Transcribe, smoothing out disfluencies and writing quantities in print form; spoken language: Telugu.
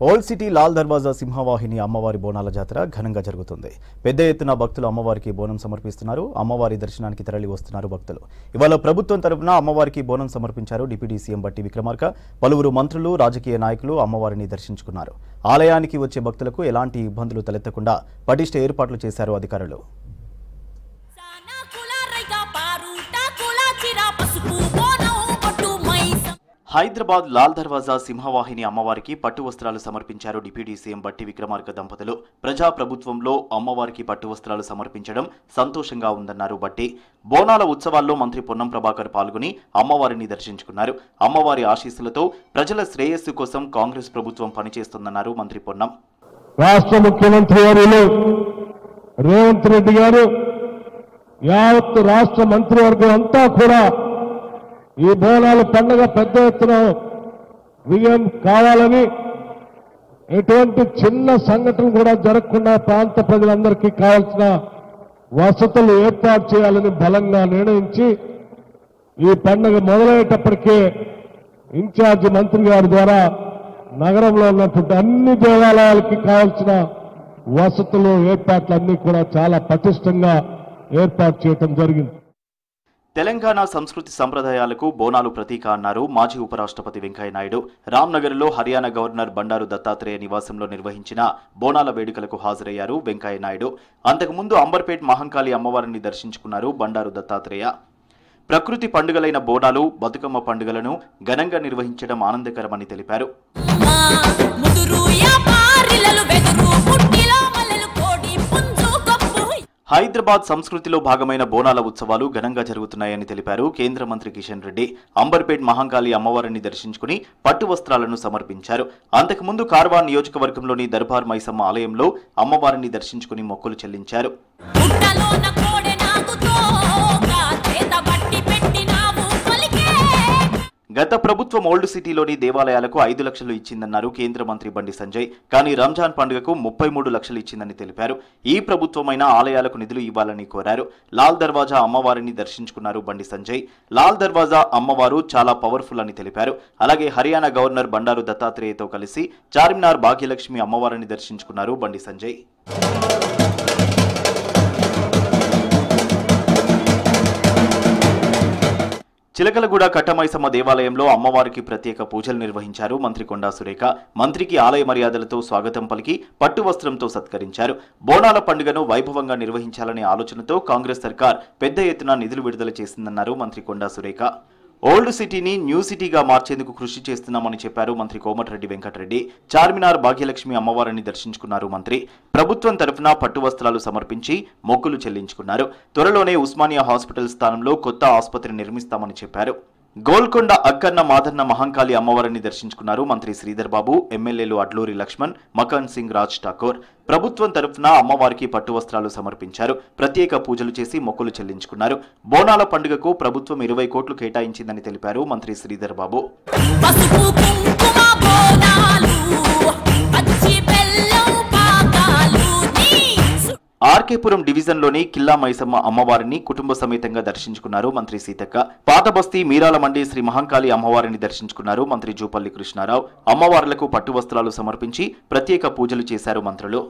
ఓల్డ్ సిటీ లాల్ దర్వాజా సింహవాహిని అమ్మవారి బోనాల జాతర ఘనంగా జరుగుతుంది. పెద్ద ఎత్తున భక్తులు అమ్మవారికి బోనం సమర్పిస్తున్నారు. అమ్మవారి దర్శనానికి తరలి వస్తున్నారు భక్తులు. ఇవాళ ప్రభుత్వం తరపున అమ్మవారికి బోనం సమర్పించారు డిప్యూటీ సీఎం బట్టి విక్రమార్క. పలువురు మంత్రులు, రాజకీయ నాయకులు అమ్మవారిని దర్శించుకున్నారు. ఆలయానికి వచ్చే భక్తులకు ఎలాంటి ఇబ్బందులు తలెత్తకుండా పటిష్ట ఏర్పాట్లు చేశారు అధికారులు. హైదరాబాద్ లాల్ దర్వాజా సింహవాహిని అమ్మవారికి పట్టు వస్త్రాలు సమర్పించారు డిప్యూటీ సీఎం బట్టి విక్రమార్క దంపతులు. ప్రజా ప్రభుత్వంలో అమ్మవారికి పట్టు వస్త్రాలు సమర్పించడం సంతోషంగా ఉందన్నారు బట్టి. బోనాల ఉత్సవాల్లో మంత్రి పొన్నం ప్రభాకర్ పాల్గొని అమ్మవారిని దర్శించుకున్నారు. అమ్మవారి ఆశీస్సులతో ప్రజల శ్రేయస్సు కోసం కాంగ్రెస్ ప్రభుత్వం పనిచేస్తుందన్నారు మంత్రి పొన్నం. రాష్ట్ర ముఖ్యమంత్రి వర్యులు రేవంత్ రెడ్డి గారు, యావత్ రాష్ట్ర మంత్రివర్గం అంతా కూడా ఈ బోనాల పండుగ పెద్ద ఎత్తున విజయం కావాలని, ఎటువంటి చిన్న సంఘటన కూడా జరగకుండా ప్రాంత ప్రజలందరికీ కావాల్సిన వసతులు ఏర్పాటు చేయాలని బలంగా నిర్ణయించి ఈ పండుగ మొదలయ్యేటప్పటికే ఇన్ఛార్జి మంత్రి గారి ద్వారా నగరంలో ఉన్నటువంటి అన్ని దేవాలయాలకి కావాల్సిన వసతులు, ఏర్పాట్లన్నీ కూడా చాలా పటిష్టంగా ఏర్పాటు చేయడం జరిగింది. తెలంగాణ సంస్కృతి సంప్రదాయాలకు బోనాలు ప్రతీక అన్నారు మాజీ ఉపరాష్ట్రపతి వెంకయ్యనాయుడు. రామ్నగర్లో హర్యానా గవర్నర్ బండారు దత్తాత్రేయ నివాసంలో నిర్వహించిన బోనాల వేడుకలకు హాజరయ్యారు వెంకయ్యనాయుడు. అంతకుముందు అంబర్పేట్ మహంకాళి అమ్మవారిని దర్శించుకున్నారు బండారు దత్తాత్రేయ. ప్రకృతి పండుగలైన బోనాలు, బతుకమ్మ పండుగలను ఘనంగా నిర్వహించడం ఆనందకరమని తెలిపారు. హైదరాబాద్ సంస్కృతిలో భాగమైన బోనాల ఉత్సవాలు ఘనంగా జరుగుతున్నాయని తెలిపారు కేంద్ర మంత్రి కిషన్ రెడ్డి. అంబర్పేట్ మహంకాళి అమ్మవారిని దర్శించుకుని పట్టు వస్త్రాలను సమర్పించారు. అంతకుముందు కార్వాన్ నియోజకవర్గంలోని దర్బార్ మైసమ్మ ఆలయంలో అమ్మవారిని దర్శించుకుని మొక్కులు చెల్లించారు. గత ప్రభుత్వం ఓల్డ్ సిటీలోని దేవాలయాలకు 5 లక్షలు ఇచ్చిందన్నారు కేంద్ర మంత్రి బండి సంజయ్. కానీ రంజాన్ పండుగకు 33 లక్షలు ఇచ్చిందని తెలిపారు. ఈ ప్రభుత్వమైన ఆలయాలకు నిధులు ఇవ్వాలని కోరారు. లాల్ దర్వాజా అమ్మవారిని దర్శించుకున్నారు బండి సంజయ్. లాల్ దర్వాజా అమ్మవారు చాలా పవర్ఫుల్ అని తెలిపారు. అలాగే హర్యానా గవర్నర్ బండారు దత్తాత్రేయతో కలిసి చార్మినార్ భాగ్యలక్ష్మి అమ్మవారిని దర్శించుకున్నారు బండి సంజయ్. చిలకలగూడ కట్టమైసమ్మ దేవాలయంలో అమ్మవారికి ప్రత్యేక పూజలు నిర్వహించారు మంత్రి కొండా సురేఖ. మంత్రికి ఆలయ మర్యాదలతో స్వాగతం పలికి పట్టు వస్త్రంతో సత్కరించారు. బోనాల పండుగను వైభవంగా నిర్వహించాలనే ఆలోచనతో కాంగ్రెస్ సర్కార్ పెద్ద ఎత్తున నిధులు విడుదల చేసిందన్నారు మంత్రి కొండా సురేఖ. ఓల్డ్ సిటీని న్యూ సిటీగా మార్చేందుకు కృషి చేస్తున్నామని చెప్పారు మంత్రి కోమటిరెడ్డి వెంకటరెడ్డి. చార్మినార్ భాగ్యలక్ష్మి అమ్మవారిని దర్శించుకున్నారు మంత్రి. ప్రభుత్వం తరఫున పట్టు వస్త్రాలు సమర్పించి మొక్కులు చెల్లించుకున్నారు. త్వరలోనే ఉస్మానియా హాస్పిటల్ స్థానంలో కొత్త ఆసుపత్రి నిర్మిస్తామని చెప్పారు. గోల్కొండ అక్కన్న మాదన్న మహంకాళి అమ్మవారిని దర్శించుకున్నారు మంత్రి శ్రీధర్ బాబు. ఎమ్మెల్యేలు అడ్లూరి లక్ష్మణ్, మకాన్ సింగ్ రాజ్ ఠాకూర్ ప్రభుత్వం తరఫున అమ్మవారికి పట్టు వస్త్రాలు సమర్పించారు. ప్రత్యేక పూజలు చేసి మొక్కులు చెల్లించుకున్నారు. బోనాల పండుగకు ప్రభుత్వం 20 కోట్లు కేటాయించిందని తెలిపారు మంత్రి శ్రీధర్ బాబు. ఆర్కేపురం డివిజన్లోని కిల్లా మైసమ్మ అమ్మవారిని కుటుంబ సమేతంగా దర్శించుకున్నారు మంత్రి సీతక్క. పాతబస్తీ మీరాల మండి శ్రీ మహంకాళి అమ్మవారిని దర్శించుకున్నారు మంత్రి జూపల్లి కృష్ణారావు. అమ్మవార్లకు పట్టు వస్త్రాలు సమర్పించి ప్రత్యేక పూజలు చేశారు మంత్రులు.